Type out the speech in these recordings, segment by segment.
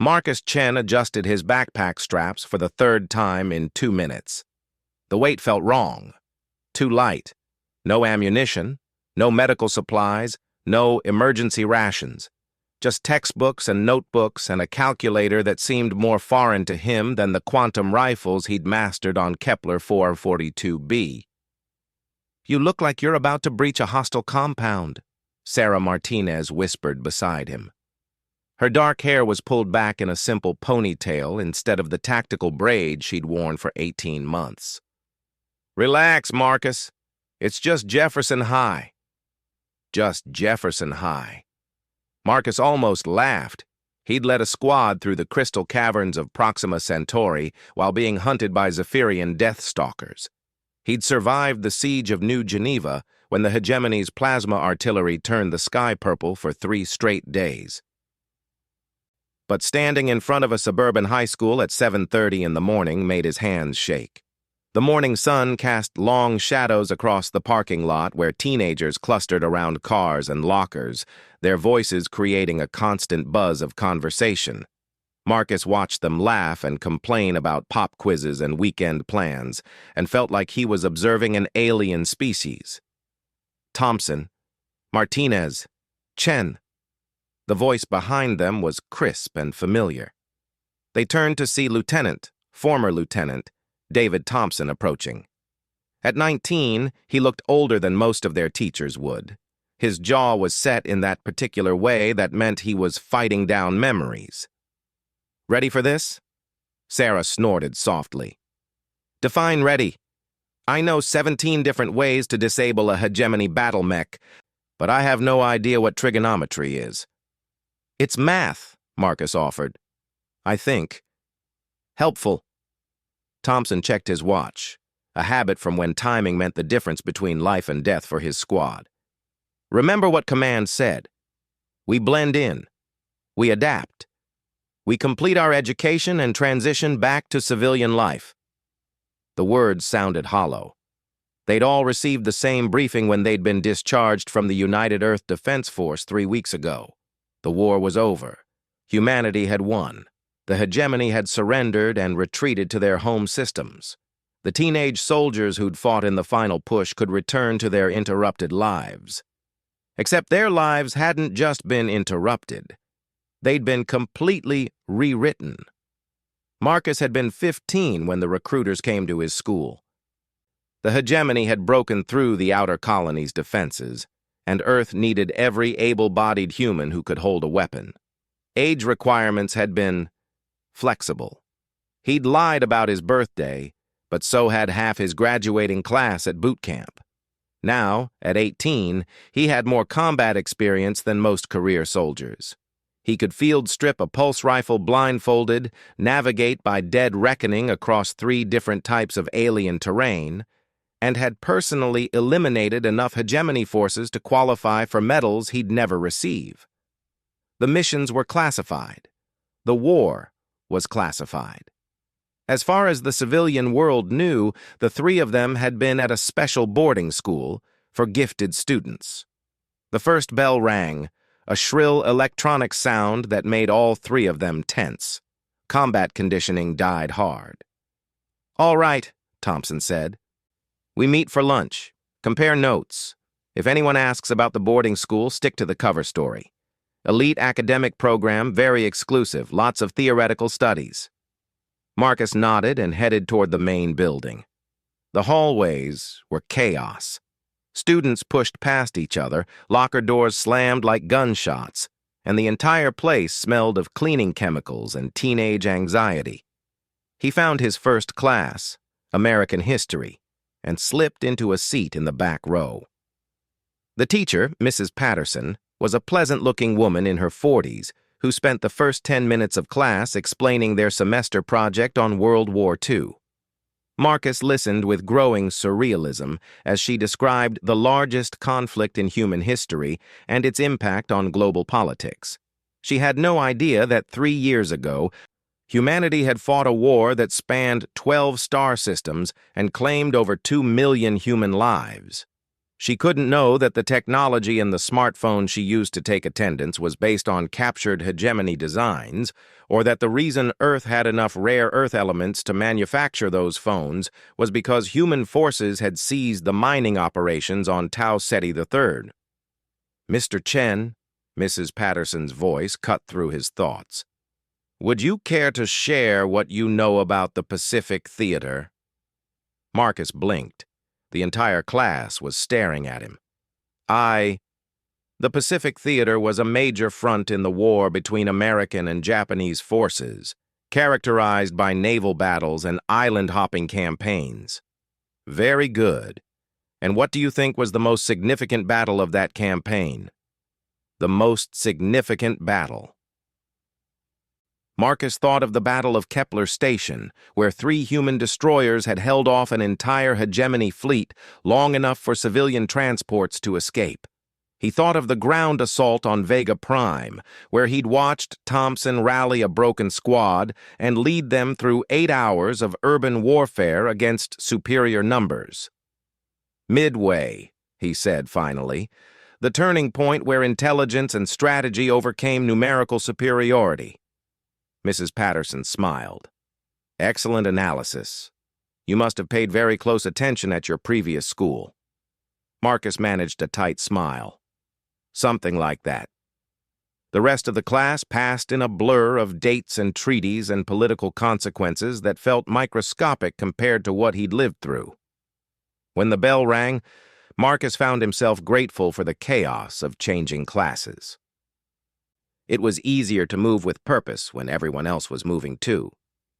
Marcus Chen adjusted his backpack straps for the third time in 2 minutes. The weight felt wrong. Too light. No ammunition, no medical supplies, no emergency rations. Just textbooks and notebooks and a calculator that seemed more foreign to him than the quantum rifles he'd mastered on Kepler 442b. "You look like you're about to breach a hostile compound," Sarah Martinez whispered beside him. Her dark hair was pulled back in a simple ponytail instead of the tactical braid she'd worn for 18 months. "Relax, Marcus. It's just Jefferson High." Just Jefferson High. Marcus almost laughed. He'd led a squad through the crystal caverns of Proxima Centauri while being hunted by Zephyrian Deathstalkers. He'd survived the siege of New Geneva when the hegemony's plasma artillery turned the sky purple for 3 straight days. But standing in front of a suburban high school at 7:30 in the morning made his hands shake. The morning sun cast long shadows across the parking lot where teenagers clustered around cars and lockers, their voices creating a constant buzz of conversation. Marcus watched them laugh and complain about pop quizzes and weekend plans, and felt like he was observing an alien species. "Thompson, Martinez, Chen." The voice behind them was crisp and familiar. They turned to see former Lieutenant, David Thompson approaching. At 19, he looked older than most of their teachers would. His jaw was set in that particular way that meant he was fighting down memories. "Ready for this?" Sarah snorted softly. "Define ready. I know 17 different ways to disable a hegemony battle mech, but I have no idea what trigonometry is." "It's math," Marcus offered. "I think." "Helpful." Thompson checked his watch, a habit from when timing meant the difference between life and death for his squad. "Remember what command said. We blend in. We adapt. We complete our education and transition back to civilian life." The words sounded hollow. They'd all received the same briefing when they'd been discharged from the United Earth Defense Force 3 weeks ago. The war was over. Humanity had won. The hegemony had surrendered and retreated to their home systems. The teenage soldiers who'd fought in the final push could return to their interrupted lives. Except their lives hadn't just been interrupted. They'd been completely rewritten. Marcus had been 15 when the recruiters came to his school. The hegemony had broken through the outer colony's defenses, and Earth needed every able-bodied human who could hold a weapon. Age requirements had been flexible. He'd lied about his birthday, but so had half his graduating class at boot camp. Now, at 18, he had more combat experience than most career soldiers. He could field strip a pulse rifle blindfolded, navigate by dead reckoning across 3 different types of alien terrain, and had personally eliminated enough hegemony forces to qualify for medals he'd never receive. The missions were classified. The war was classified. As far as the civilian world knew, the 3 of them had been at a special boarding school for gifted students. The first bell rang, a shrill electronic sound that made all 3 of them tense. Combat conditioning died hard. "All right," Thompson said. "We meet for lunch. Compare notes. If anyone asks about the boarding school, stick to the cover story. Elite academic program, very exclusive, lots of theoretical studies." Marcus nodded and headed toward the main building. The hallways were chaos. Students pushed past each other, locker doors slammed like gunshots, and the entire place smelled of cleaning chemicals and teenage anxiety. He found his first class, American History, and slipped into a seat in the back row. The teacher, Mrs. Patterson, was a pleasant-looking woman in her 40s who spent the first 10 minutes of class explaining their semester project on World War II. Marcus listened with growing surrealism as she described the largest conflict in human history and its impact on global politics. She had no idea that 3 years ago, humanity had fought a war that spanned 12 star systems and claimed over 2 million human lives. She couldn't know that the technology in the smartphone she used to take attendance was based on captured hegemony designs, or that the reason Earth had enough rare Earth elements to manufacture those phones was because human forces had seized the mining operations on Tau Ceti III. Mr. Chen, Mrs. Patterson's voice cut through his thoughts. Would you care to share what you know about the Pacific Theater? Marcus blinked. The entire class was staring at him. The Pacific Theater was a major front in the war between American and Japanese forces, characterized by naval battles and island-hopping campaigns. Very good. And what do you think was the most significant battle of that campaign? The most significant battle. Marcus thought of the Battle of Kepler Station, where 3 human destroyers had held off an entire hegemony fleet long enough for civilian transports to escape. He thought of the ground assault on Vega Prime, where he'd watched Thompson rally a broken squad and lead them through 8 hours of urban warfare against superior numbers. Midway, he said finally, the turning point where intelligence and strategy overcame numerical superiority. Mrs. Patterson smiled. Excellent analysis. You must have paid very close attention at your previous school. Marcus managed a tight smile. Something like that. The rest of the class passed in a blur of dates and treaties and political consequences that felt microscopic compared to what he'd lived through. When the bell rang, Marcus found himself grateful for the chaos of changing classes. It was easier to move with purpose when everyone else was moving too.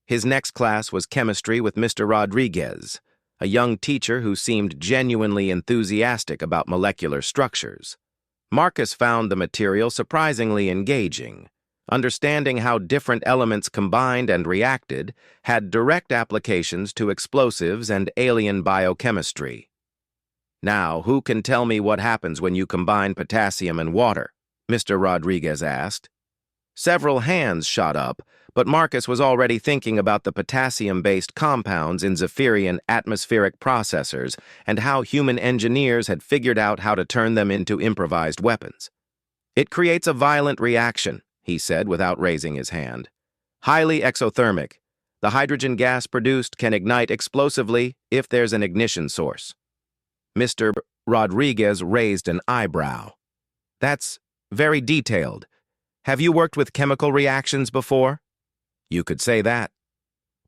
His next class was chemistry with Mr. Rodriguez, a young teacher who seemed genuinely enthusiastic about molecular structures. Marcus found the material surprisingly engaging. Understanding how different elements combined and reacted had direct applications to explosives and alien biochemistry. Now, who can tell me what happens when you combine potassium and water? Mr. Rodriguez asked. Several hands shot up, but Marcus was already thinking about the potassium-based compounds in Zephyrian atmospheric processors and how human engineers had figured out how to turn them into improvised weapons. It creates a violent reaction, he said without raising his hand. Highly exothermic. The hydrogen gas produced can ignite explosively if there's an ignition source. Mr. Rodriguez raised an eyebrow. That's very detailed. Have you worked with chemical reactions before? You could say that.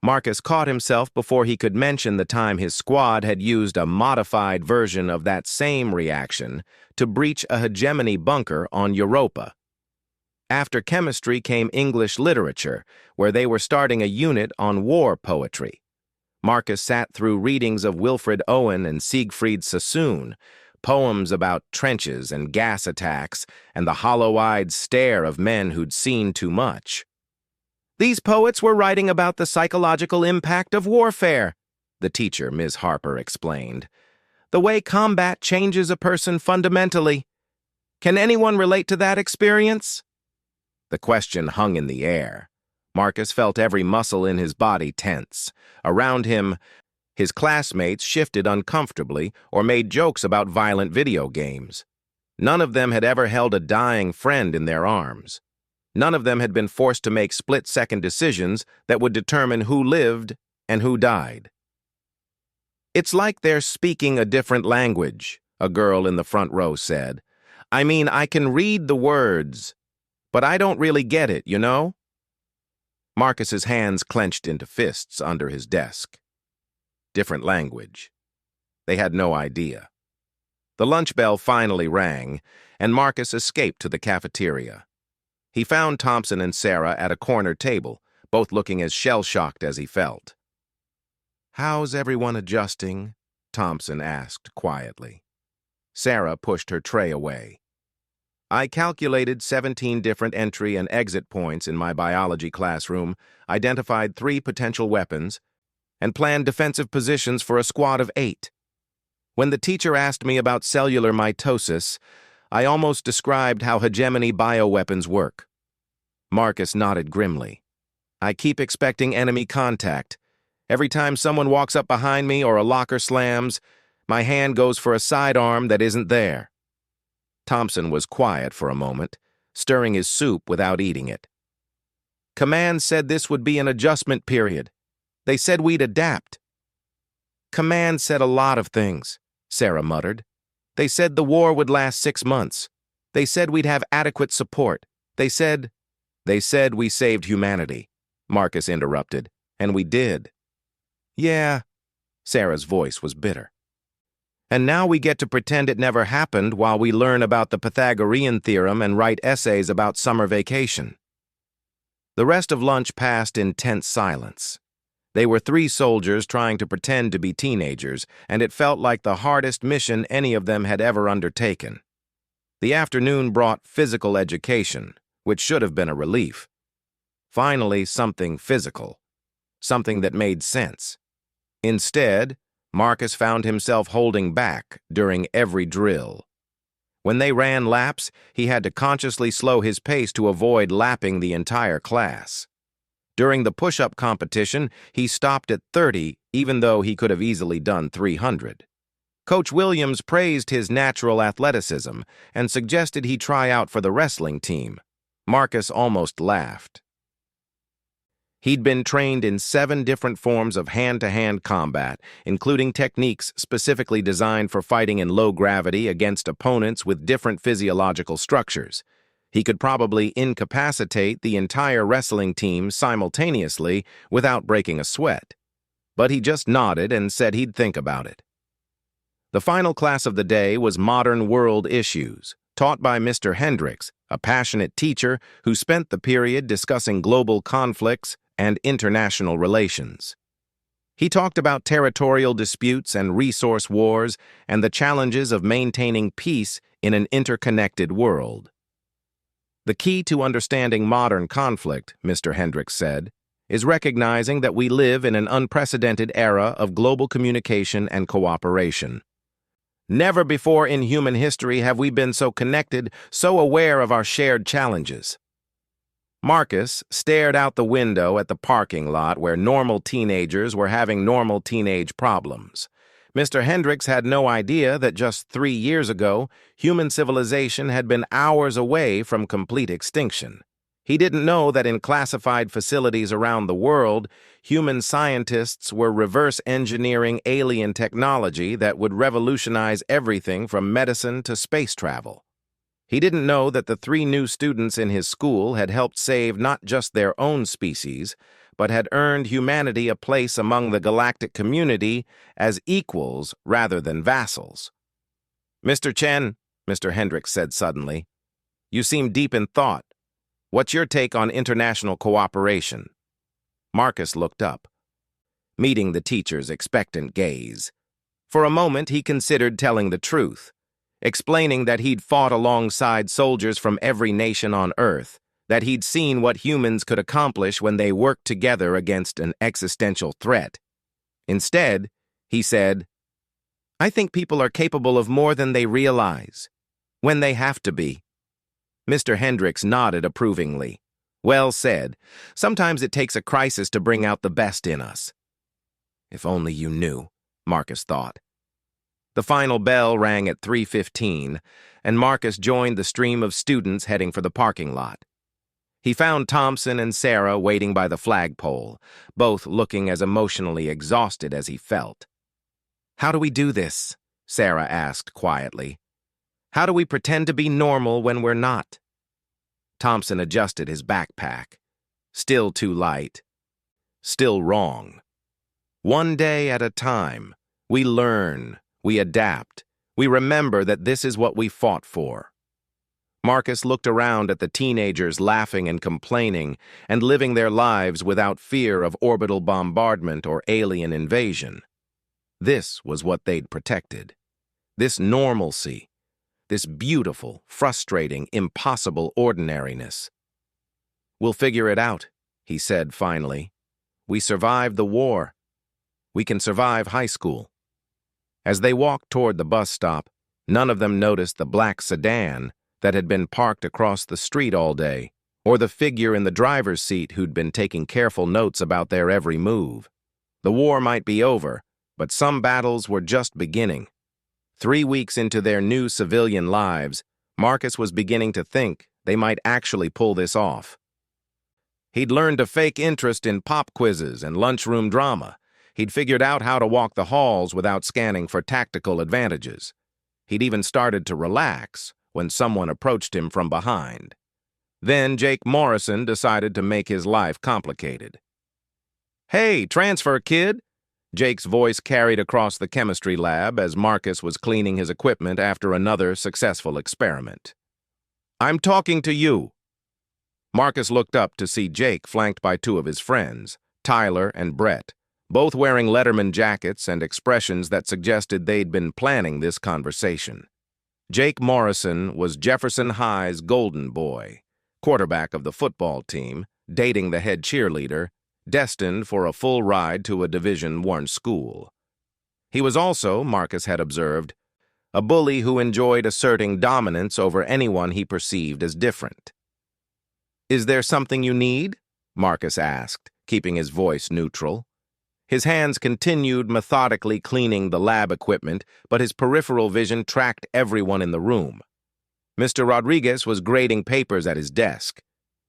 Marcus caught himself before he could mention the time his squad had used a modified version of that same reaction to breach a hegemony bunker on Europa. After chemistry came English literature, where they were starting a unit on war poetry. Marcus sat through readings of Wilfred Owen and Siegfried Sassoon, poems about trenches and gas attacks and the hollow-eyed stare of men who'd seen too much. These poets were writing about the psychological impact of warfare, the teacher, Ms. Harper, explained. The way combat changes a person fundamentally. Can anyone relate to that experience? The question hung in the air. Marcus felt every muscle in his body tense. Around him, his classmates shifted uncomfortably or made jokes about violent video games. None of them had ever held a dying friend in their arms. None of them had been forced to make split-second decisions that would determine who lived and who died. It's like they're speaking a different language, a girl in the front row said. I mean, I can read the words, but I don't really get it, you know? Marcus's hands clenched into fists under his desk. Different language. They had no idea. The lunch bell finally rang, and Marcus escaped to the cafeteria. He found Thompson and Sarah at a corner table, both looking as shell-shocked as he felt. How's everyone adjusting? Thompson asked quietly. Sarah pushed her tray away. I calculated 17 different entry and exit points in my biology classroom, identified 3 potential weapons, and planned defensive positions for a squad of 8. When the teacher asked me about cellular mitosis, I almost described how hegemony bioweapons work. Marcus nodded grimly. I keep expecting enemy contact. Every time someone walks up behind me or a locker slams, My hand goes for a sidearm that isn't there. Thompson was quiet for a moment, stirring his soup without eating it. Command said this would be an adjustment period. They said we'd adapt. Command said a lot of things, Sarah muttered. They said the war would last 6 months. They said we'd have adequate support. They said we saved humanity, Marcus interrupted, and we did. Yeah, Sarah's voice was bitter. And now we get to pretend it never happened while we learn about the Pythagorean theorem and write essays about summer vacation. The rest of lunch passed in tense silence. They were 3 soldiers trying to pretend to be teenagers, and it felt like the hardest mission any of them had ever undertaken. The afternoon brought physical education, which should have been a relief. Finally, something physical, something that made sense. Instead, Marcus found himself holding back during every drill. When they ran laps, he had to consciously slow his pace to avoid lapping the entire class. During the push-up competition, he stopped at 30, even though he could have easily done 300. Coach Williams praised his natural athleticism and suggested he try out for the wrestling team. Marcus almost laughed. He'd been trained in 7 different forms of hand-to-hand combat, including techniques specifically designed for fighting in low gravity against opponents with different physiological structures. He could probably incapacitate the entire wrestling team simultaneously without breaking a sweat. But he just nodded and said he'd think about it. The final class of the day was Modern World Issues, taught by Mr. Hendricks, a passionate teacher who spent the period discussing global conflicts and international relations. He talked about territorial disputes and resource wars and the challenges of maintaining peace in an interconnected world. The key to understanding modern conflict, Mr. Hendricks said, is recognizing that we live in an unprecedented era of global communication and cooperation. Never before in human history have we been so connected, so aware of our shared challenges. Marcus stared out the window at the parking lot where normal teenagers were having normal teenage problems. Mr. Hendricks had no idea that just 3 years ago, human civilization had been hours away from complete extinction. He didn't know that in classified facilities around the world, human scientists were reverse engineering alien technology that would revolutionize everything from medicine to space travel. He didn't know that the 3 new students in his school had helped save not just their own species, but had earned humanity a place among the galactic community as equals rather than vassals. "Mr. Chen," Mr. Hendricks said suddenly, "you seem deep in thought. What's your take on international cooperation?" Marcus looked up, meeting the teacher's expectant gaze. For a moment, he considered telling the truth, explaining that he'd fought alongside soldiers from every nation on Earth, that he'd seen what humans could accomplish when they worked together against an existential threat. Instead, he said, "I think people are capable of more than they realize, when they have to be." Mr. Hendricks nodded approvingly. "Well said. Sometimes it takes a crisis to bring out the best in us." If only you knew, Marcus thought. The final bell rang at 3:15, and Marcus joined the stream of students heading for the parking lot. He found Thompson and Sarah waiting by the flagpole, both looking as emotionally exhausted as he felt. "How do we do this?" Sarah asked quietly. "How do we pretend to be normal when we're not?" Thompson adjusted his backpack. Still too light. Still wrong. One day at a time, we learn, we adapt, we remember that this is what we fought for. Marcus looked around at the teenagers laughing and complaining and living their lives without fear of orbital bombardment or alien invasion. This was what they'd protected. This normalcy. This beautiful, frustrating, impossible ordinariness. "We'll figure it out," he said finally. "We survived the war. We can survive high school." As they walked toward the bus stop, none of them noticed the black sedan that had been parked across the street all day, or the figure in the driver's seat who'd been taking careful notes about their every move. The war might be over, but some battles were just beginning. 3 weeks into their new civilian lives, Marcus was beginning to think they might actually pull this off. He'd learned to fake interest in pop quizzes and lunchroom drama. He'd figured out how to walk the halls without scanning for tactical advantages. He'd even started to relax when someone approached him from behind. Then Jake Morrison decided to make his life complicated. "Hey, transfer kid!" Jake's voice carried across the chemistry lab as Marcus was cleaning his equipment after another successful experiment. "I'm talking to you." Marcus looked up to see Jake flanked by two of his friends, Tyler and Brett, both wearing Letterman jackets and expressions that suggested they'd been planning this conversation. Jake Morrison was Jefferson High's golden boy, quarterback of the football team, dating the head cheerleader, destined for a full ride to a Division I school. He was also, Marcus had observed, a bully who enjoyed asserting dominance over anyone he perceived as different. "Is there something you need?" Marcus asked, keeping his voice neutral. His hands continued methodically cleaning the lab equipment, but his peripheral vision tracked everyone in the room. Mr. Rodriguez was grading papers at his desk.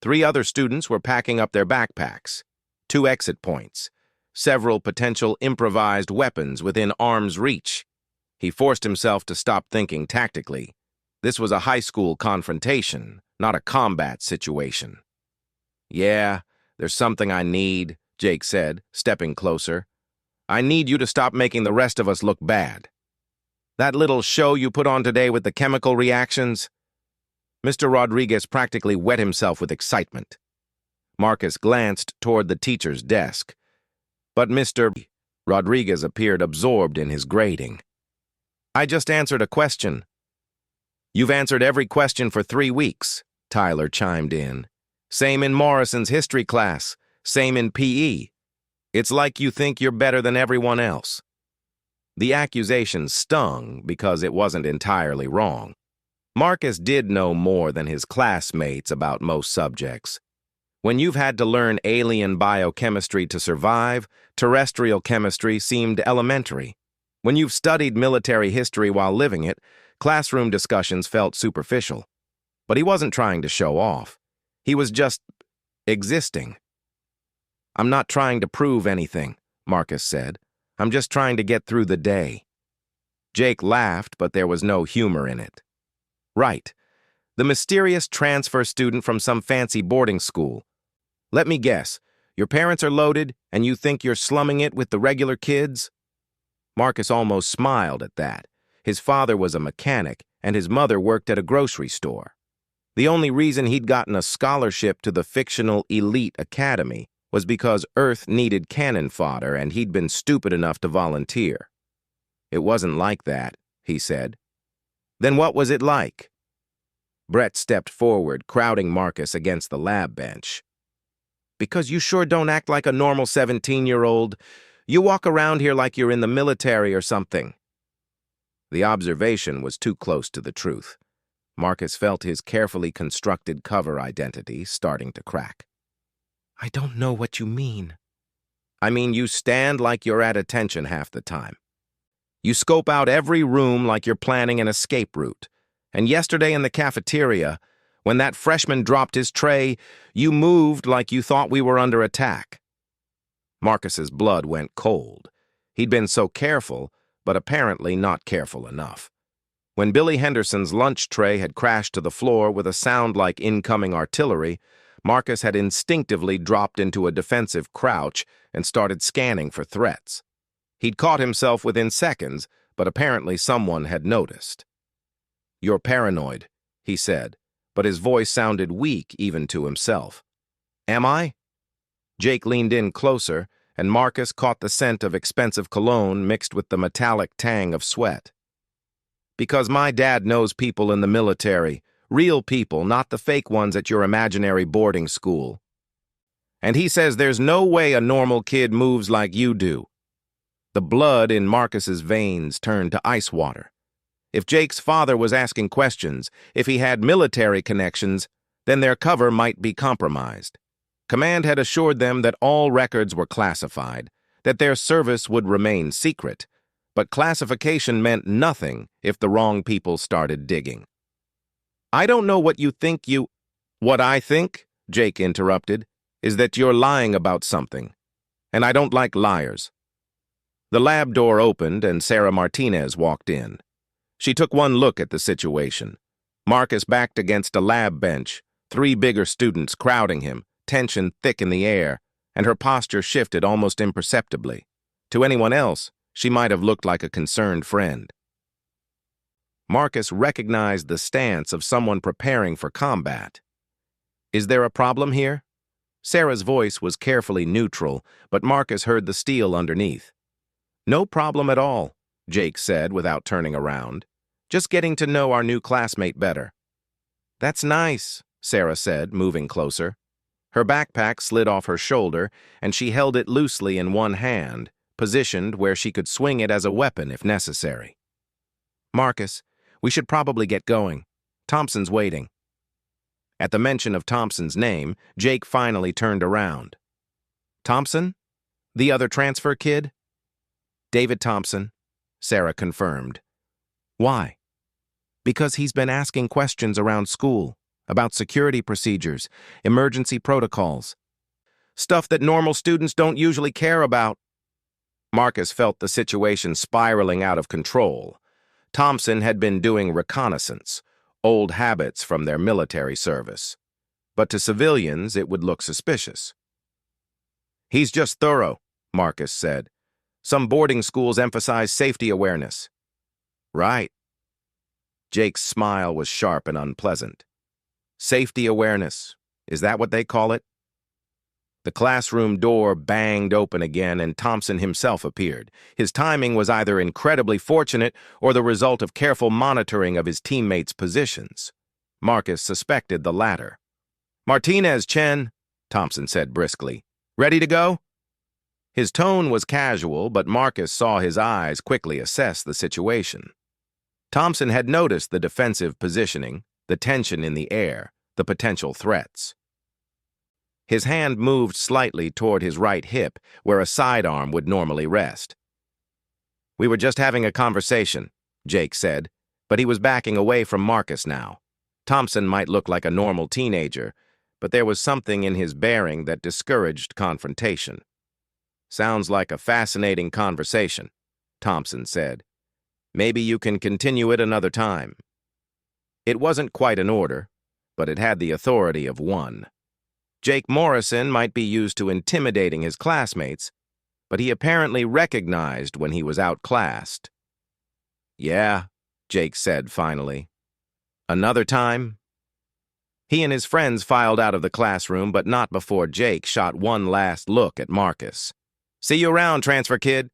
3 other students were packing up their backpacks. 2 exit points. Several potential improvised weapons within arm's reach. He forced himself to stop thinking tactically. This was a high school confrontation, not a combat situation. "Yeah, there's something I need," Jake said, stepping closer. "I need you to stop making the rest of us look bad. That little show you put on today with the chemical reactions?" Mr. Rodriguez practically wet himself with excitement. Marcus glanced toward the teacher's desk, but Mr. Rodriguez appeared absorbed in his grading. "I just answered a question." "You've answered every question for 3 weeks," Tyler chimed in. "Same in Morrison's history class, same in PE. It's like you think you're better than everyone else." The accusation stung because it wasn't entirely wrong. Marcus did know more than his classmates about most subjects. When you've had to learn alien biochemistry to survive, terrestrial chemistry seemed elementary. When you've studied military history while living it, classroom discussions felt superficial. But he wasn't trying to show off. He was just existing. "I'm not trying to prove anything," Marcus said. "I'm just trying to get through the day." Jake laughed, but there was no humor in it. "Right. The mysterious transfer student from some fancy boarding school. Let me guess, your parents are loaded and you think you're slumming it with the regular kids?" Marcus almost smiled at that. His father was a mechanic and his mother worked at a grocery store. The only reason he'd gotten a scholarship to the fictional elite academy was because Earth needed cannon fodder and he'd been stupid enough to volunteer. "It wasn't like that," he said. "Then what was it like?" Brett stepped forward, crowding Marcus against the lab bench. "Because you sure don't act like a normal 17-year-old. You walk around here like you're in the military or something." The observation was too close to the truth. Marcus felt his carefully constructed cover identity starting to crack. "I don't know what you mean." "I mean, you stand like you're at attention half the time. You scope out every room like you're planning an escape route. And yesterday in the cafeteria, when that freshman dropped his tray, you moved like you thought we were under attack." Marcus's blood went cold. He'd been so careful, but apparently not careful enough. When Billy Henderson's lunch tray had crashed to the floor with a sound like incoming artillery, Marcus had instinctively dropped into a defensive crouch and started scanning for threats. He'd caught himself within seconds, but apparently someone had noticed. "You're paranoid," he said, but his voice sounded weak even to himself. "Am I?" Jake leaned in closer, and Marcus caught the scent of expensive cologne mixed with the metallic tang of sweat. "Because my dad knows people in the military, real people, not the fake ones at your imaginary boarding school. And he says there's no way a normal kid moves like you do." The blood in Marcus's veins turned to ice water. If Jake's father was asking questions, if he had military connections, then their cover might be compromised. Command had assured them that all records were classified, that their service would remain secret, But classification meant nothing if the wrong people started digging. I don't know what you think you— What I think, Jake interrupted, is that you're lying about something. And I don't like liars. The lab door opened and Sarah Martinez walked in. She took one look at the situation. Marcus backed against a lab bench, 3 bigger students crowding him, tension thick in the air, and her posture shifted almost imperceptibly. To anyone else, she might have looked like a concerned friend. Marcus recognized the stance of someone preparing for combat. Is there a problem here? Sarah's voice was carefully neutral, but Marcus heard the steel underneath. No problem at all, Jake said without turning around. Just getting to know our new classmate better. That's nice, Sarah said, moving closer. Her backpack slid off her shoulder, and she held it loosely in one hand, positioned where she could swing it as a weapon if necessary. Marcus, we should probably get going. Thompson's waiting. At the mention of Thompson's name, Jake finally turned around. Thompson? The other transfer kid? David Thompson, Sarah confirmed. Why? Because he's been asking questions around school, about security procedures, emergency protocols. Stuff that normal students don't usually care about. Marcus felt the situation spiraling out of control. Thompson had been doing reconnaissance, old habits from their military service. But to civilians, it would look suspicious. He's just thorough, Marcus said. Some boarding schools emphasize safety awareness. Right. Jake's smile was sharp and unpleasant. Safety awareness, is that what they call it? The classroom door banged open again and Thompson himself appeared. His timing was either incredibly fortunate or the result of careful monitoring of his teammates' positions. Marcus suspected the latter. Martinez, Chen, Thompson said briskly. Ready to go? His tone was casual, but Marcus saw his eyes quickly assess the situation. Thompson had noticed the defensive positioning, the tension in the air, the potential threats. His hand moved slightly toward his right hip, where a sidearm would normally rest. We were just having a conversation, Jake said, but he was backing away from Marcus now. Thompson might look like a normal teenager, but there was something in his bearing that discouraged confrontation. Sounds like a fascinating conversation, Thompson said. Maybe you can continue it another time. It wasn't quite an order, but it had the authority of one. Jake Morrison might be used to intimidating his classmates, but he apparently recognized when he was outclassed. Yeah, Jake said finally. Another time? He and his friends filed out of the classroom, but not before Jake shot one last look at Marcus. See you around, transfer kid.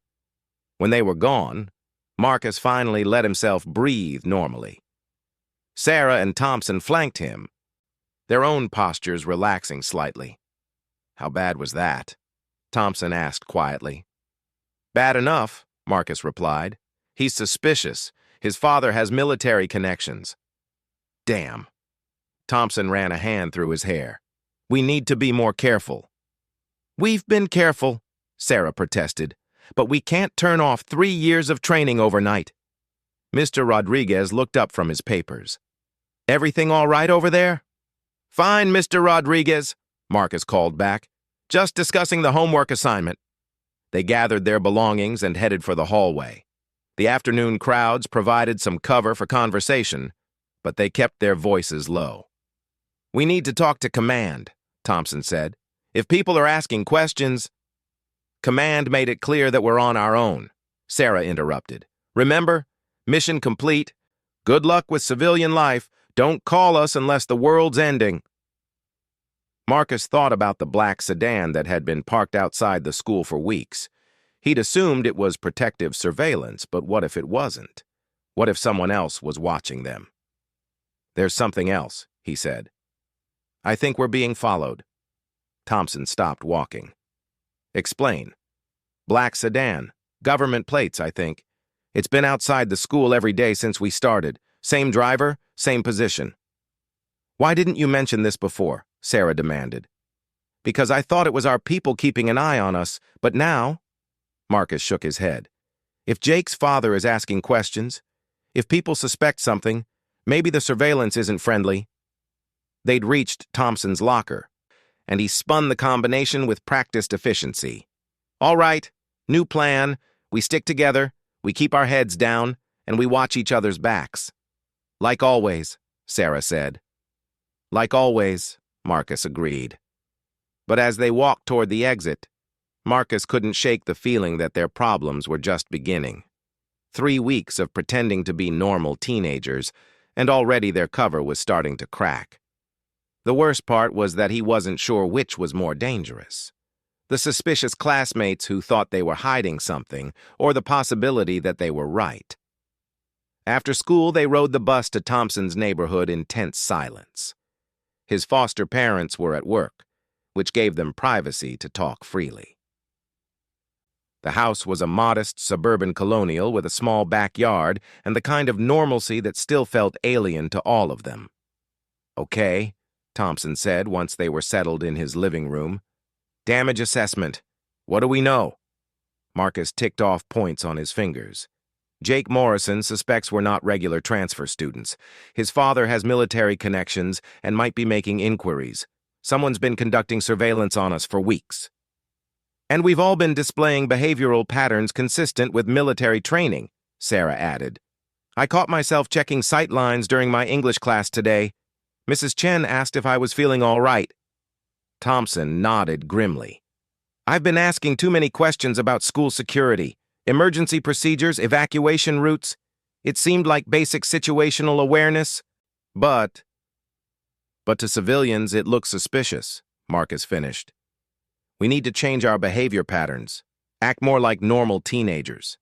When they were gone, Marcus finally let himself breathe normally. Sarah and Thompson flanked him, their own postures relaxing slightly. How bad was that? Thompson asked quietly. Bad enough, Marcus replied. He's suspicious. His father has military connections. Damn. Thompson ran a hand through his hair. We need to be more careful. We've been careful, Sarah protested, but we can't turn off 3 years of training overnight. Mr. Rodriguez looked up from his papers. Everything all right over there? Fine, Mr. Rodriguez, Marcus called back. Just discussing the homework assignment. They gathered their belongings and headed for the hallway. The afternoon crowds provided some cover for conversation, but they kept their voices low. We need to talk to Command, Thompson said. If people are asking questions— Command made it clear that we're on our own, Sarah interrupted. Remember, mission complete. Good luck with civilian life. Don't call us unless the world's ending. Marcus thought about the black sedan that had been parked outside the school for weeks. He'd assumed it was protective surveillance, but what if it wasn't? What if someone else was watching them? There's something else, he said. I think we're being followed. Thompson stopped walking. Explain. Black sedan. Government plates, I think. It's been outside the school every day since we started. Same driver, same position. Why didn't you mention this before? Sarah demanded. Because I thought it was our people keeping an eye on us, but now— Marcus shook his head. If Jake's father is asking questions, if people suspect something, maybe the surveillance isn't friendly. They'd reached Thompson's locker, and he spun the combination with practiced efficiency. All right, new plan. We stick together, we keep our heads down, and we watch each other's backs. Like always, Sarah said. Like always, Marcus agreed. But as they walked toward the exit, Marcus couldn't shake the feeling that their problems were just beginning. 3 weeks of pretending to be normal teenagers, and already their cover was starting to crack. The worst part was that he wasn't sure which was more dangerous. The suspicious classmates who thought they were hiding something, or the possibility that they were right. After school, they rode the bus to Thompson's neighborhood in tense silence. His foster parents were at work, which gave them privacy to talk freely. The house was a modest suburban colonial with a small backyard and the kind of normalcy that still felt alien to all of them. "Okay," Thompson said once they were settled in his living room. "Damage assessment. What do we know?" Marcus ticked off points on his fingers. Jake Morrison suspects we're not regular transfer students. His father has military connections and might be making inquiries. Someone's been conducting surveillance on us for weeks. And we've all been displaying behavioral patterns consistent with military training, Sarah added. I caught myself checking sight lines during my English class today. Mrs. Chen asked if I was feeling all right. Thompson nodded grimly. I've been asking too many questions about school security, emergency procedures, evacuation routes. It seemed like basic situational awareness, but to civilians it looks suspicious, Marcus finished. We need to change our behavior patterns, act more like normal teenagers.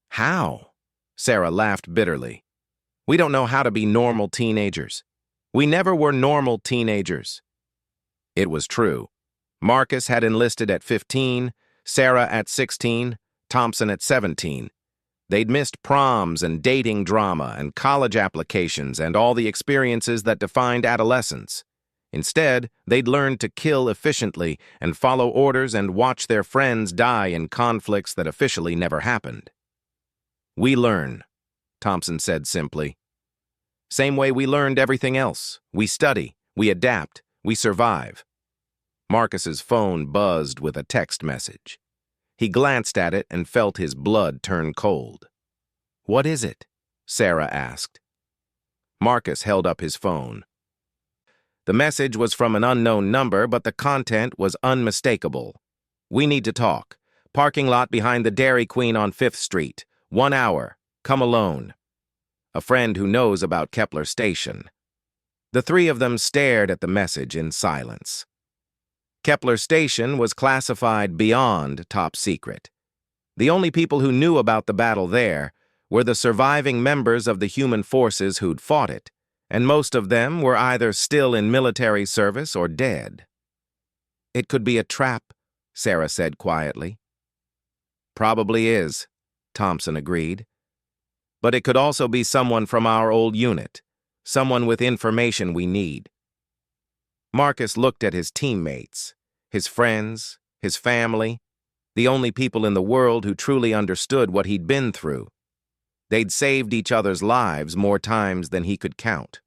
How? Sarah laughed bitterly. We don't know how to be normal teenagers. We never were normal teenagers. It was true. Marcus had enlisted at 15, Sarah at 16, Thompson at 17. They'd missed proms and dating drama and college applications and all the experiences that defined adolescence. Instead, they'd learned to kill efficiently and follow orders and watch their friends die in conflicts that officially never happened. We learn, Thompson said simply. Same way we learned everything else. We study, we adapt, we survive. Marcus's phone buzzed with a text message. He glanced at it and felt his blood turn cold. What is it? Sarah asked. Marcus held up his phone. The message was from an unknown number, but the content was unmistakable. We need to talk. Parking lot behind the Dairy Queen on 5th Street. 1 hour. Come alone. A friend who knows about Kepler Station. The three of them stared at the message in silence. Kepler Station was classified beyond top secret. The only people who knew about the battle there were the surviving members of the human forces who'd fought it, and most of them were either still in military service or dead. It could be a trap, Sarah said quietly. Probably is, Thompson agreed. But it could also be someone from our old unit, someone with information we need. Marcus looked at his teammates, his friends, his family, the only people in the world who truly understood what he'd been through. They'd saved each other's lives more times than he could count.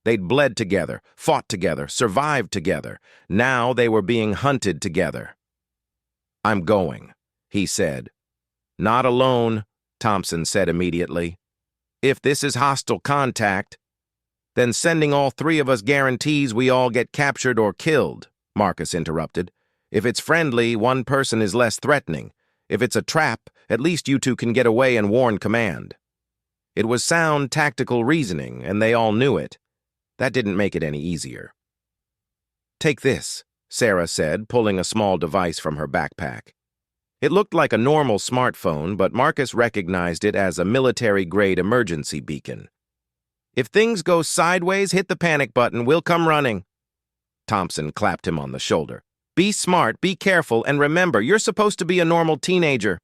They'd bled together, fought together, survived together. Now they were being hunted together. I'm going, he said. Not alone, Thompson said immediately. If this is hostile contact, then sending all three of us guarantees we all get captured or killed, Marcus interrupted. If it's friendly, one person is less threatening. If it's a trap, at least you two can get away and warn command. It was sound tactical reasoning, and they all knew it. That didn't make it any easier. Take this, Sarah said, pulling a small device from her backpack. It looked like a normal smartphone, but Marcus recognized it as a military-grade emergency beacon. If things go sideways, hit the panic button. We'll come running. Thompson clapped him on the shoulder. Be smart, be careful, and remember, you're supposed to be a normal teenager.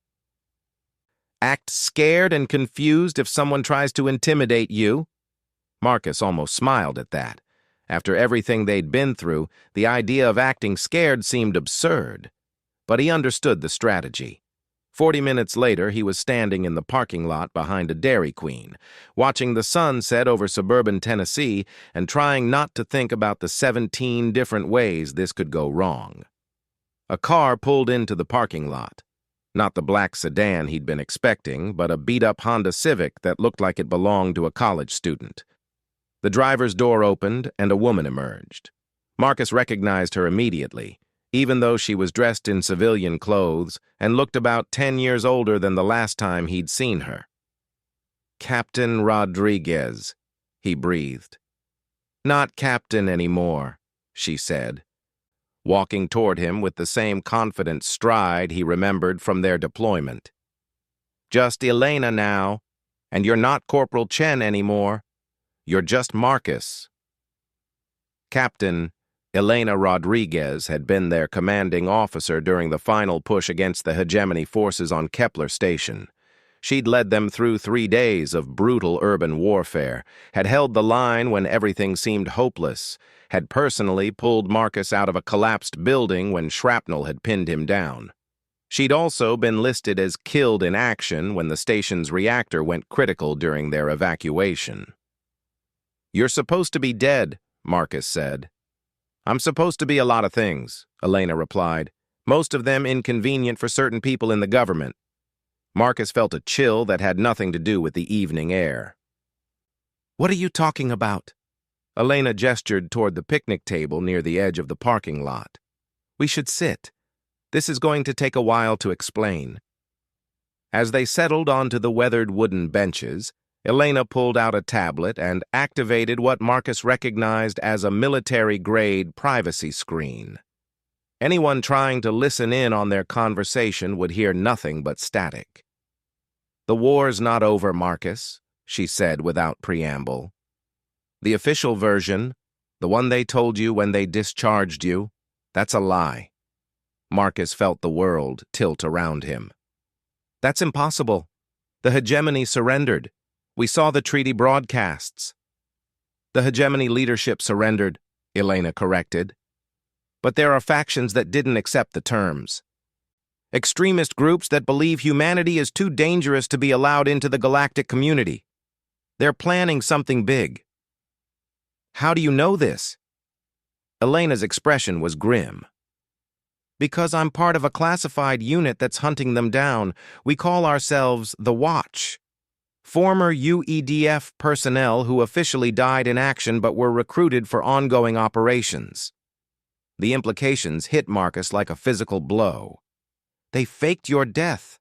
Act scared and confused if someone tries to intimidate you. Marcus almost smiled at that. After everything they'd been through, the idea of acting scared seemed absurd. But he understood the strategy. 40 minutes later, he was standing in the parking lot behind a Dairy Queen, watching the sun set over suburban Tennessee and trying not to think about the 17 different ways this could go wrong. A car pulled into the parking lot. Not the black sedan he'd been expecting, but a beat-up Honda Civic that looked like it belonged to a college student. The driver's door opened and a woman emerged. Marcus recognized her immediately, even though she was dressed in civilian clothes and looked about 10 years older than the last time he'd seen her. "Captain Rodriguez," he breathed. "Not Captain anymore," she said, walking toward him with the same confident stride he remembered from their deployment. "Just Elena now, and you're not Corporal Chen anymore. You're just Marcus." Captain Elena Rodriguez had been their commanding officer during the final push against the hegemony forces on Kepler Station. She'd led them through 3 days of brutal urban warfare, had held the line when everything seemed hopeless, had personally pulled Marcus out of a collapsed building when shrapnel had pinned him down. She'd also been listed as killed in action when the station's reactor went critical during their evacuation. "You're supposed to be dead," Marcus said. "I'm supposed to be a lot of things," Elena replied, "most of them inconvenient for certain people in the government." Marcus felt a chill that had nothing to do with the evening air. "What are you talking about?" Elena gestured toward the picnic table near the edge of the parking lot. "We should sit. This is going to take a while to explain." As they settled onto the weathered wooden benches, Elena pulled out a tablet and activated what Marcus recognized as a military-grade privacy screen. Anyone trying to listen in on their conversation would hear nothing but static. "The war's not over, Marcus," she said without preamble. "The official version, the one they told you when they discharged you, that's a lie." Marcus felt the world tilt around him. "That's impossible. The hegemony surrendered. We saw the treaty broadcasts." "The hegemony leadership surrendered," Elena corrected. "But there are factions that didn't accept the terms. Extremist groups that believe humanity is too dangerous to be allowed into the galactic community. They're planning something big." "How do you know this?" Elena's expression was grim. "Because I'm part of a classified unit that's hunting them down. We call ourselves the Watch. Former UEDF personnel who officially died in action but were recruited for ongoing operations." The implications hit Marcus like a physical blow. "They faked your death."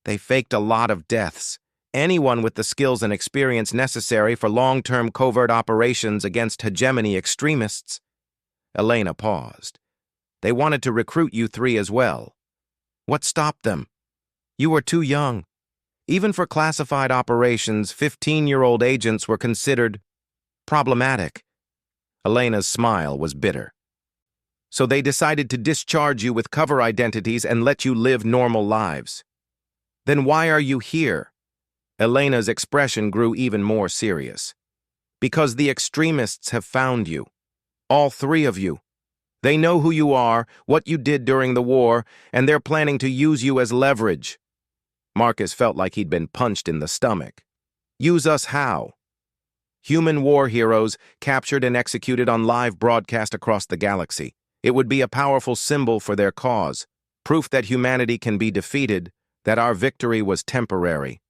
"They faked a lot of deaths. Anyone with the skills and experience necessary for long-term covert operations against hegemony extremists." Elena paused. "They wanted to recruit you 3 as well. What stopped them? You were too young. Even for classified operations, 15-year-old agents were considered problematic." Elena's smile was bitter. "So they decided to discharge you with cover identities and let you live normal lives. Then why are you here?" Elena's expression grew even more serious. "Because the extremists have found you. All 3 of you. They know who you are, what you did during the war, and they're planning to use you as leverage." Marcus felt like he'd been punched in the stomach. "Use us how?" "Human war heroes captured and executed on live broadcast across the galaxy. It would be a powerful symbol for their cause, proof that humanity can be defeated, that our victory was temporary."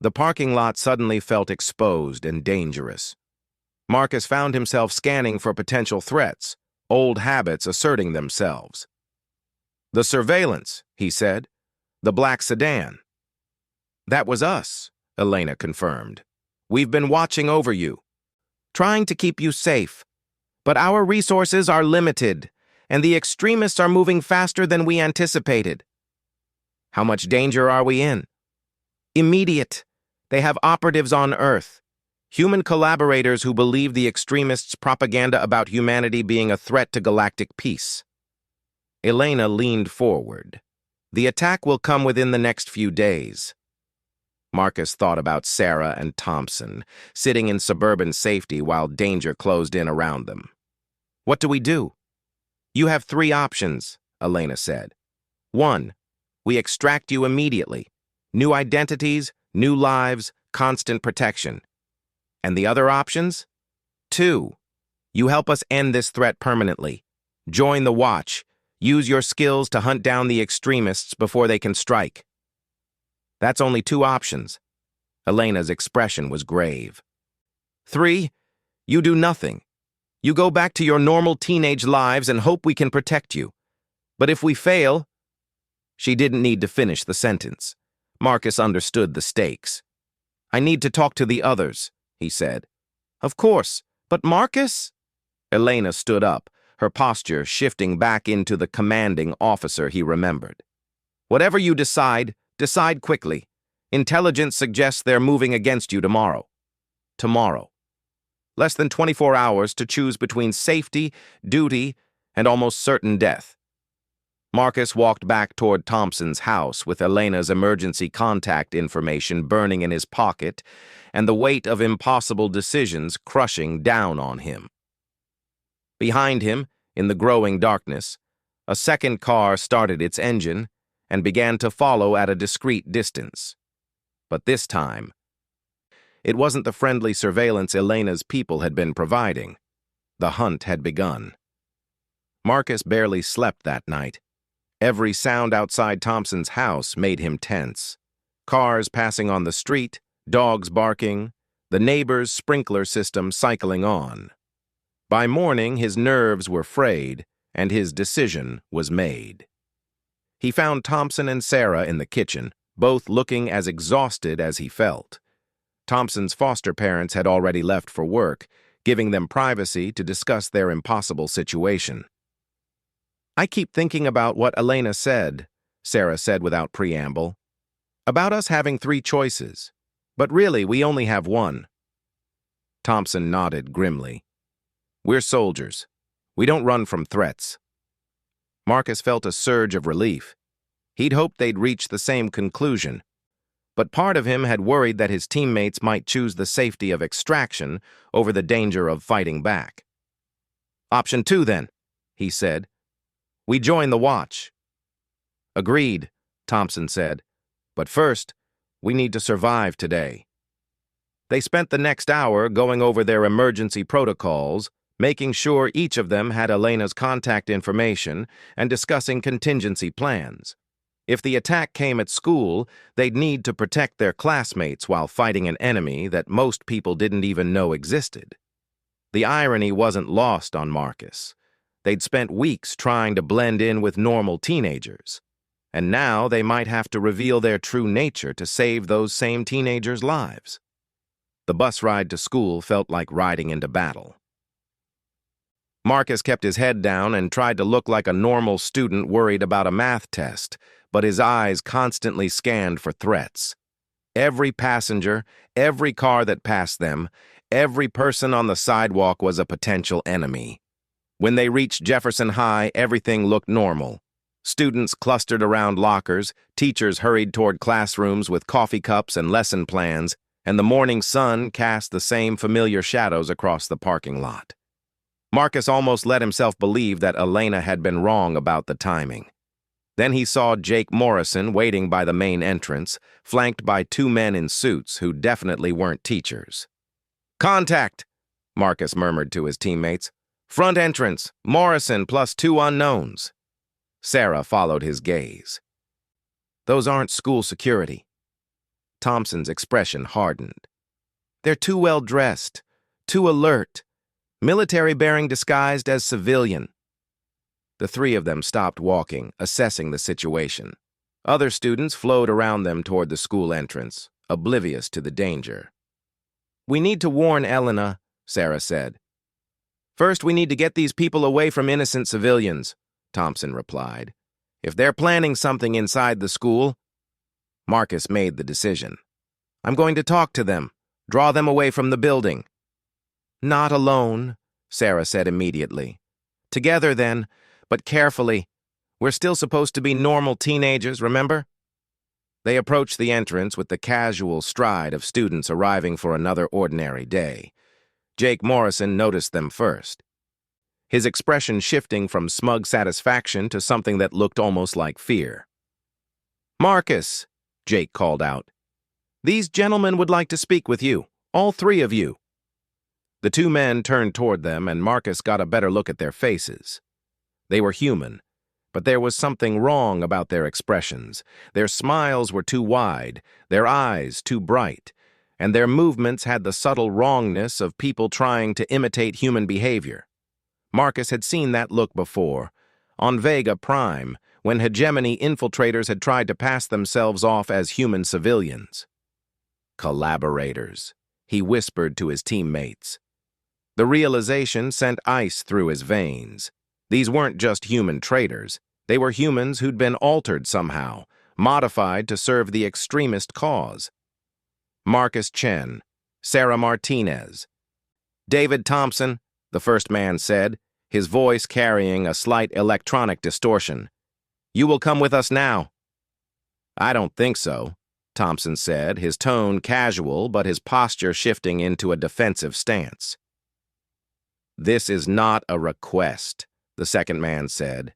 The parking lot suddenly felt exposed and dangerous. Marcus found himself scanning for potential threats, old habits asserting themselves. "The surveillance," he said. "The black sedan." "That was us," Elena confirmed. "We've been watching over you, trying to keep you safe. But our resources are limited, and the extremists are moving faster than we anticipated." "How much danger are we in?" "Immediate. They have operatives on Earth. Human collaborators who believe the extremists' propaganda about humanity being a threat to galactic peace." Elena leaned forward. "The attack will come within the next few days." Marcus thought about Sarah and Thompson, sitting in suburban safety while danger closed in around them. "What do we do?" "You have 3 options," Elena said. 1. We extract you immediately. New identities, new lives, constant protection. And the other options? 2. You help us end this threat permanently. Join the Watch. Use your skills to hunt down the extremists before they can strike. That's only 2 options. Elena's expression was grave. 3. You do nothing. You go back to your normal teenage lives and hope we can protect you. But if we fail... She didn't need to finish the sentence. Marcus understood the stakes. I need to talk to the others, he said. Of course, but Marcus? Elena stood up, her posture shifting back into the commanding officer he remembered. Whatever you decide, decide quickly. Intelligence suggests they're moving against you tomorrow. Tomorrow. Less than 24 hours to choose between safety, duty, and almost certain death. Marcus walked back toward Thompson's house with Elena's emergency contact information burning in his pocket and the weight of impossible decisions crushing down on him. Behind him, in the growing darkness, a second car started its engine and began to follow at a discreet distance. But this time, it wasn't the friendly surveillance Elena's people had been providing. The hunt had begun. Marcus barely slept that night. Every sound outside Thompson's house made him tense. Cars passing on the street, dogs barking, the neighbor's sprinkler system cycling on. By morning, his nerves were frayed, and his decision was made. He found Thompson and Sarah in the kitchen, both looking as exhausted as he felt. Thompson's foster parents had already left for work, giving them privacy to discuss their impossible situation. I keep thinking about what Elena said, Sarah said without preamble. About us having 3 choices. But really, we only have one. Thompson nodded grimly. We're soldiers. We don't run from threats. Marcus felt a surge of relief. He'd hoped they'd reach the same conclusion. But part of him had worried that his teammates might choose the safety of extraction over the danger of fighting back. Option 2, then, he said. We join the Watch. Agreed, Thompson said. But first, we need to survive today. They spent the next hour going over their emergency protocols, making sure each of them had Elena's contact information and discussing contingency plans. If the attack came at school, they'd need to protect their classmates while fighting an enemy that most people didn't even know existed. The irony wasn't lost on Marcus. They'd spent weeks trying to blend in with normal teenagers, and now they might have to reveal their true nature to save those same teenagers' lives. The bus ride to school felt like riding into battle. Marcus kept his head down and tried to look like a normal student worried about a math test, but his eyes constantly scanned for threats. Every passenger, every car that passed them, every person on the sidewalk was a potential enemy. When they reached Jefferson High, everything looked normal. Students clustered around lockers, teachers hurried toward classrooms with coffee cups and lesson plans, and the morning sun cast the same familiar shadows across the parking lot. Marcus almost let himself believe that Elena had been wrong about the timing. Then he saw Jake Morrison waiting by the main entrance, flanked by 2 men in suits who definitely weren't teachers. Contact, Marcus murmured to his teammates. Front entrance, Morrison plus 2 unknowns. Sarah followed his gaze. Those aren't school security. Thompson's expression hardened. They're too well dressed, too alert, military-bearing disguised as civilian. The 3 of them stopped walking, assessing the situation. Other students flowed around them toward the school entrance, oblivious to the danger. We need to warn Elena, Sarah said. First, we need to get these people away from innocent civilians, Thompson replied. If they're planning something inside the school... Marcus made the decision. I'm going to talk to them, draw them away from the building. Not alone, Sarah said immediately. Together, then, but carefully. We're still supposed to be normal teenagers, remember? They approached the entrance with the casual stride of students arriving for another ordinary day. Jake Morrison noticed them first, his expression shifting from smug satisfaction to something that looked almost like fear. "Marcus," Jake called out. "These gentlemen would like to speak with you, all three of you." The two men turned toward them, and Marcus got a better look at their faces. They were human, but there was something wrong about their expressions. Their smiles were too wide, their eyes too bright, and their movements had the subtle wrongness of people trying to imitate human behavior. Marcus had seen that look before, on Vega Prime, when hegemony infiltrators had tried to pass themselves off as human civilians. "Collaborators," he whispered to his teammates. The realization sent ice through his veins. These weren't just human traitors. They were humans who'd been altered somehow, modified to serve the extremist cause. Marcus Chen, Sarah Martinez. "David Thompson," the first man said, his voice carrying a slight electronic distortion. "You will come with us now." "I don't think so," Thompson said, his tone casual but his posture shifting into a defensive stance. "This is not a request," the second man said.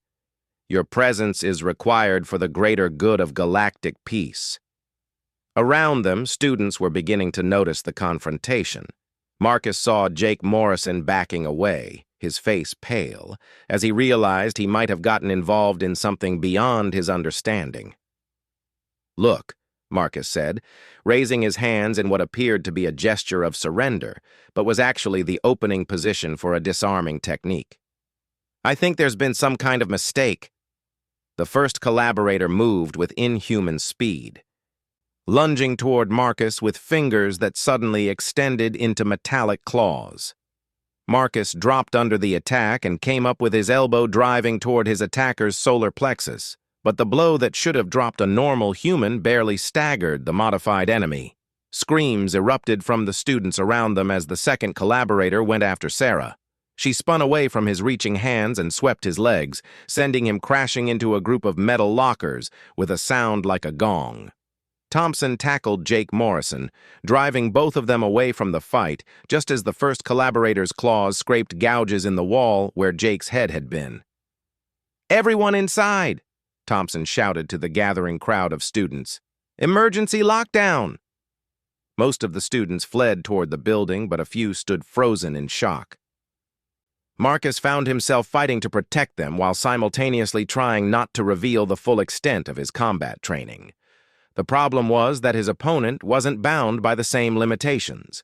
"Your presence is required for the greater good of galactic peace." Around them, students were beginning to notice the confrontation. Marcus saw Jake Morrison backing away, his face pale, as he realized he might have gotten involved in something beyond his understanding. "Look," Marcus said, raising his hands in what appeared to be a gesture of surrender, but was actually the opening position for a disarming technique. "I think there's been some kind of mistake." The first collaborator moved with inhuman speed, lunging toward Marcus with fingers that suddenly extended into metallic claws. Marcus dropped under the attack and came up with his elbow driving toward his attacker's solar plexus, but the blow that should have dropped a normal human barely staggered the modified enemy. Screams erupted from the students around them as the second collaborator went after Sarah. She spun away from his reaching hands and swept his legs, sending him crashing into a group of metal lockers with a sound like a gong. Thompson tackled Jake Morrison, driving both of them away from the fight just as the first collaborator's claws scraped gouges in the wall where Jake's head had been. "Everyone inside!" Thompson shouted to the gathering crowd of students. "Emergency lockdown!" Most of the students fled toward the building, but a few stood frozen in shock. Marcus found himself fighting to protect them while simultaneously trying not to reveal the full extent of his combat training. The problem was that his opponent wasn't bound by the same limitations.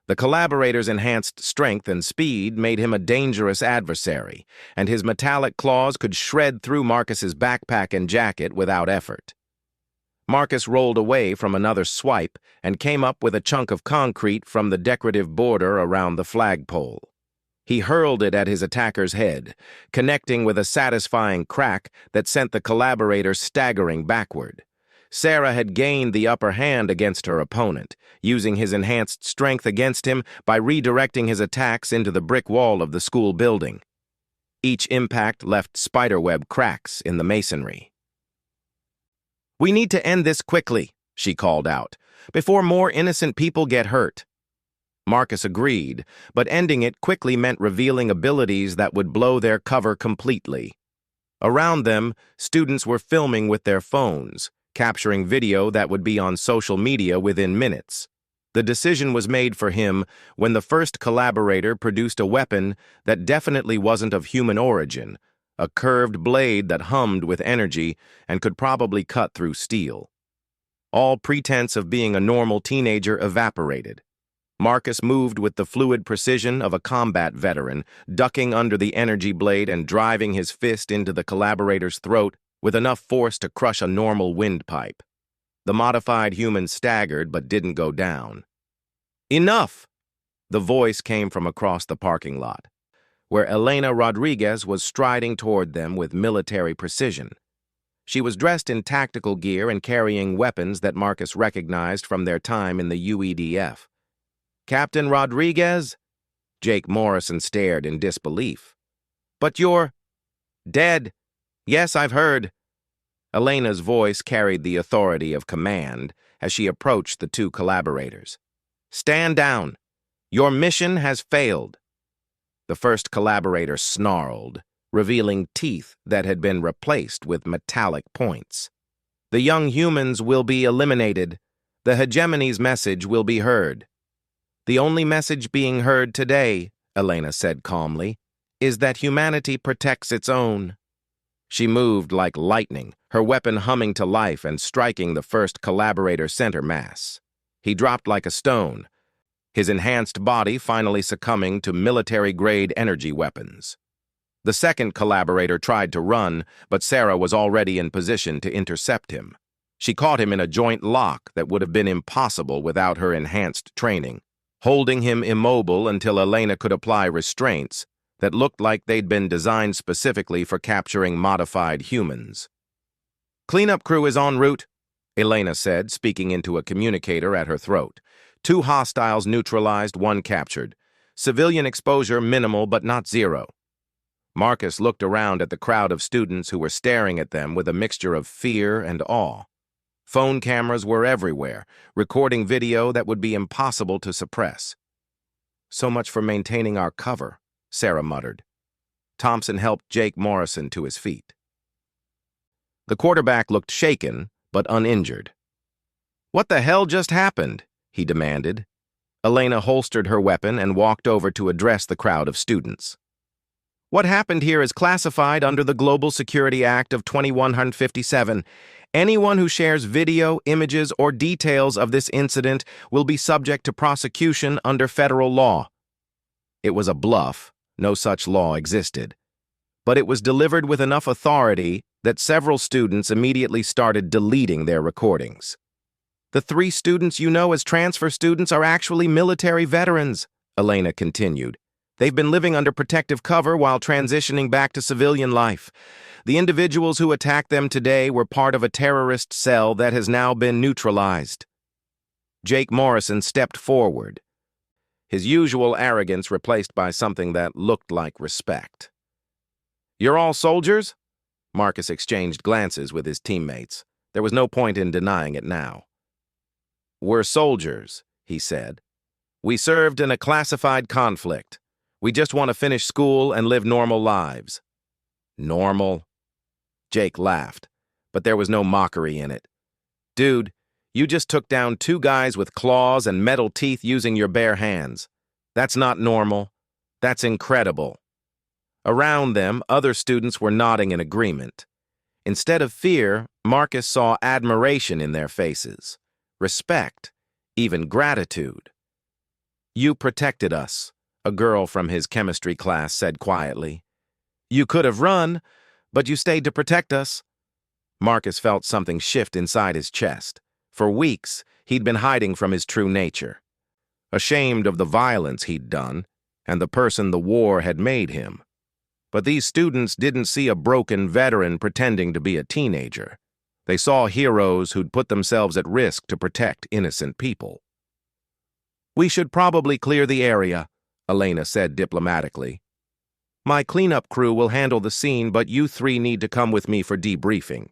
The collaborator's enhanced strength and speed made him a dangerous adversary, and his metallic claws could shred through Marcus's backpack and jacket without effort. Marcus rolled away from another swipe and came up with a chunk of concrete from the decorative border around the flagpole. He hurled it at his attacker's head, connecting with a satisfying crack that sent the collaborator staggering backward. Sarah had gained the upper hand against her opponent, using his enhanced strength against him by redirecting his attacks into the brick wall of the school building. Each impact left spiderweb cracks in the masonry. "We need to end this quickly," she called out, "before more innocent people get hurt." Marcus agreed, but ending it quickly meant revealing abilities that would blow their cover completely. Around them, students were filming with their phones, capturing video that would be on social media within minutes. The decision was made for him when the first collaborator produced a weapon that definitely wasn't of human origin, a curved blade that hummed with energy and could probably cut through steel. All pretense of being a normal teenager evaporated. Marcus moved with the fluid precision of a combat veteran, ducking under the energy blade and driving his fist into the collaborator's throat with enough force to crush a normal windpipe. The modified human staggered but didn't go down. "Enough!" The voice came from across the parking lot, where Elena Rodriguez was striding toward them with military precision. She was dressed in tactical gear and carrying weapons that Marcus recognized from their time in the UEDF. "Captain Rodriguez?" Jake Morrison stared in disbelief. "But you're dead." "Yes, I've heard." Elena's voice carried the authority of command as she approached the two collaborators. "Stand down. Your mission has failed." The first collaborator snarled, revealing teeth that had been replaced with metallic points. The young humans will be eliminated. The hegemony's message will be heard. The only message being heard today, Elena said calmly, is that humanity protects its own. She moved like lightning, her weapon humming to life and striking the first collaborator center mass. He dropped like a stone, his enhanced body finally succumbing to military-grade energy weapons. The second collaborator tried to run, but Sarah was already in position to intercept him. She caught him in a joint lock that would have been impossible without her enhanced training, holding him immobile until Elena could apply restraints that looked like they'd been designed specifically for capturing modified humans. "Cleanup crew is en route," Elena said, speaking into a communicator at her throat. 2 hostiles neutralized, 1 captured. Civilian exposure minimal but not zero. Marcus looked around at the crowd of students who were staring at them with a mixture of fear and awe. Phone cameras were everywhere, recording video that would be impossible to suppress. "So much for maintaining our cover," Sarah muttered. Thompson helped Jake Morrison to his feet. The quarterback looked shaken, but uninjured. "What the hell just happened?" he demanded. Elena holstered her weapon and walked over to address the crowd of students. "What happened here is classified under the Global Security Act of 2157. Anyone who shares video, images, or details of this incident will be subject to prosecution under federal law." It was a bluff. No such law existed. But it was delivered with enough authority that several students immediately started deleting their recordings. "The 3 students you know as transfer students are actually military veterans," Elena continued. "They've been living under protective cover while transitioning back to civilian life. The individuals who attacked them today were part of a terrorist cell that has now been neutralized." Jake Morrison stepped forward, his usual arrogance replaced by something that looked like respect. "You're all soldiers?" Marcus exchanged glances with his teammates. There was no point in denying it now. "We're soldiers," he said. "We served in a classified conflict. We just want to finish school and live normal lives." "Normal?" Jake laughed, but there was no mockery in it. "Dude, you just took down 2 guys with claws and metal teeth using your bare hands. That's not normal. That's incredible." Around them, other students were nodding in agreement. Instead of fear, Marcus saw admiration in their faces, respect, even gratitude. "You protected us," a girl from his chemistry class said quietly. "You could have run, but you stayed to protect us." Marcus felt something shift inside his chest. For weeks, he'd been hiding from his true nature, ashamed of the violence he'd done and the person the war had made him. But these students didn't see a broken veteran pretending to be a teenager. They saw heroes who'd put themselves at risk to protect innocent people. "We should probably clear the area," Elena said diplomatically. "My cleanup crew will handle the scene, but you 3 need to come with me for debriefing."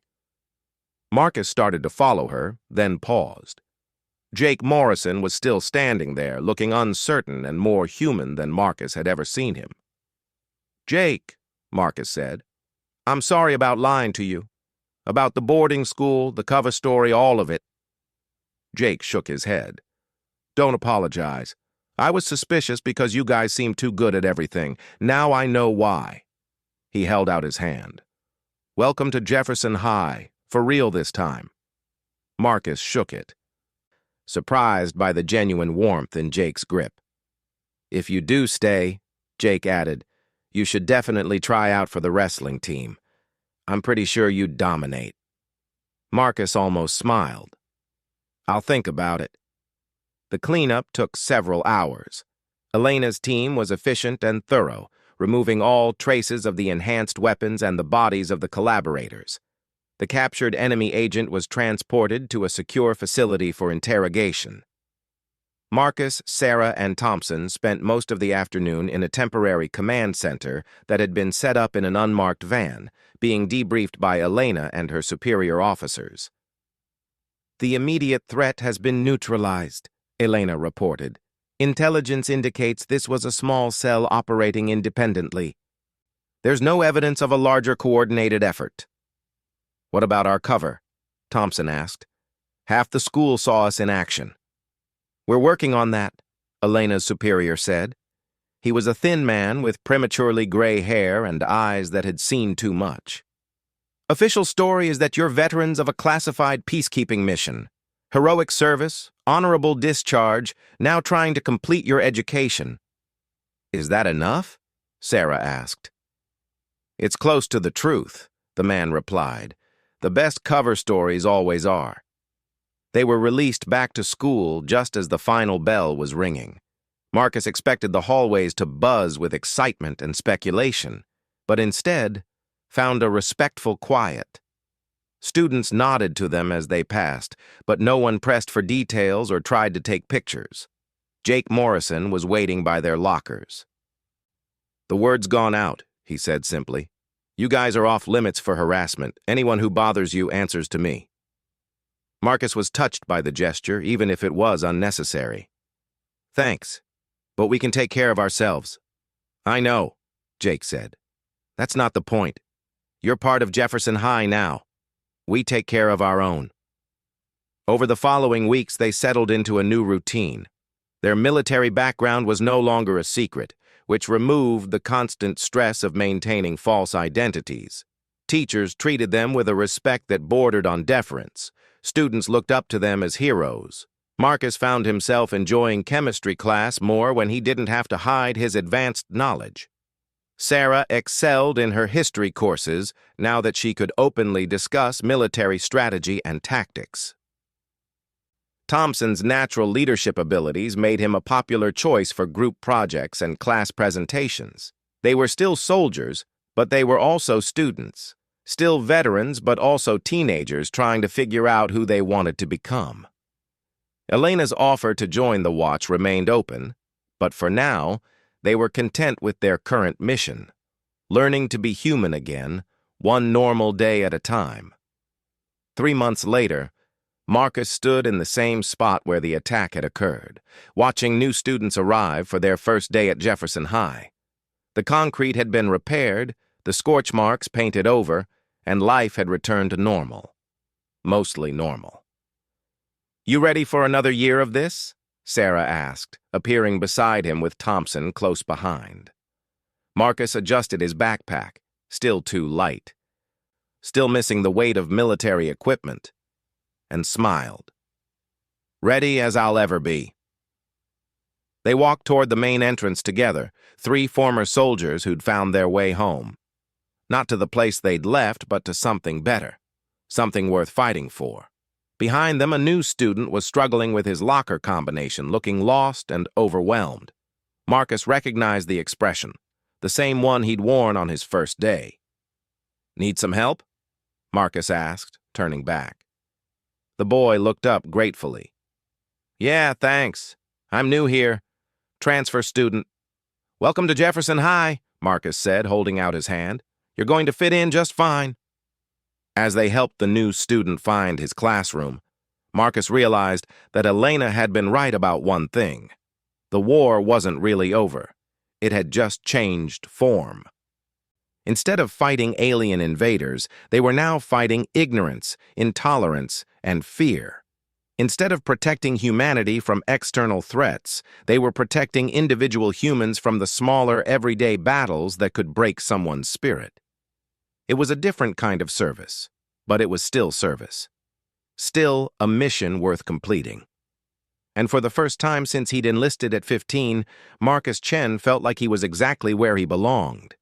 Marcus started to follow her, then paused. Jake Morrison was still standing there, looking uncertain and more human than Marcus had ever seen him. "Jake," Marcus said, "I'm sorry about lying to you. About the boarding school, the cover story, all of it." Jake shook his head. "Don't apologize. I was suspicious because you guys seemed too good at everything. Now I know why." He held out his hand. "Welcome to Jefferson High, for real this time." Marcus shook it, surprised by the genuine warmth in Jake's grip. "If you do stay," Jake added, "you should definitely try out for the wrestling team. I'm pretty sure you'd dominate." Marcus almost smiled. "I'll think about it." The cleanup took several hours. Elena's team was efficient and thorough, removing all traces of the enhanced weapons and the bodies of the collaborators. The captured enemy agent was transported to a secure facility for interrogation. Marcus, Sarah, and Thompson spent most of the afternoon in a temporary command center that had been set up in an unmarked van, being debriefed by Elena and her superior officers. "The immediate threat has been neutralized," Elena reported. "Intelligence indicates this was a small cell operating independently. There's no evidence of a larger coordinated effort." "What about our cover?" Thompson asked. Half the school saw us in action. We're working on that, Elena's superior said. He was a thin man with prematurely gray hair and eyes that had seen too much. Official story is that you're veterans of a classified peacekeeping mission. Heroic service, honorable discharge, now trying to complete your education. Is that enough? Sarah asked. It's close to the truth, the man replied. The best cover stories always are. They were released back to school just as the final bell was ringing. Marcus expected the hallways to buzz with excitement and speculation, but instead found a respectful quiet. Students nodded to them as they passed, but no one pressed for details or tried to take pictures. Jake Morrison was waiting by their lockers. The word's gone out, he said simply. You guys are off limits for harassment. Anyone who bothers you answers to me. Marcus was touched by the gesture, even if it was unnecessary. Thanks, but we can take care of ourselves. I know, Jake said. That's not the point. You're part of Jefferson High now. We take care of our own. Over the following weeks, they settled into a new routine. Their military background was no longer a secret, which removed the constant stress of maintaining false identities. Teachers treated them with a respect that bordered on deference. Students looked up to them as heroes. Marcus found himself enjoying chemistry class more when he didn't have to hide his advanced knowledge. Sarah excelled in her history courses now that she could openly discuss military strategy and tactics. Thompson's natural leadership abilities made him a popular choice for group projects and class presentations. They were still soldiers, but they were also students. Still veterans, but also teenagers trying to figure out who they wanted to become. Elena's offer to join the watch remained open, but for now, they were content with their current mission, learning to be human again, one normal day at a time. 3 months later, Marcus stood in the same spot where the attack had occurred, watching new students arrive for their first day at Jefferson High. The concrete had been repaired, the scorch marks painted over, and life had returned to normal. Mostly normal. You ready for another year of this? Sarah asked, appearing beside him with Thompson close behind. Marcus adjusted his backpack, still too light, still missing the weight of military equipment, and smiled. Ready as I'll ever be. They walked toward the main entrance together, 3 former soldiers who'd found their way home. Not to the place they'd left, but to something better, something worth fighting for. Behind them, a new student was struggling with his locker combination, looking lost and overwhelmed. Marcus recognized the expression, the same one he'd worn on his first day. Need some help? Marcus asked, turning back. The boy looked up gratefully. Yeah, thanks. I'm new here. Transfer student. Welcome to Jefferson High, Marcus said, holding out his hand. You're going to fit in just fine. As they helped the new student find his classroom, Marcus realized that Elena had been right about one thing. The war wasn't really over. It had just changed form. Instead of fighting alien invaders, they were now fighting ignorance, intolerance, and fear. Instead of protecting humanity from external threats, they were protecting individual humans from the smaller, everyday battles that could break someone's spirit. It was a different kind of service, but it was still service. Still a mission worth completing. And for the first time since he'd enlisted at 15, Marcus Chen felt like he was exactly where he belonged.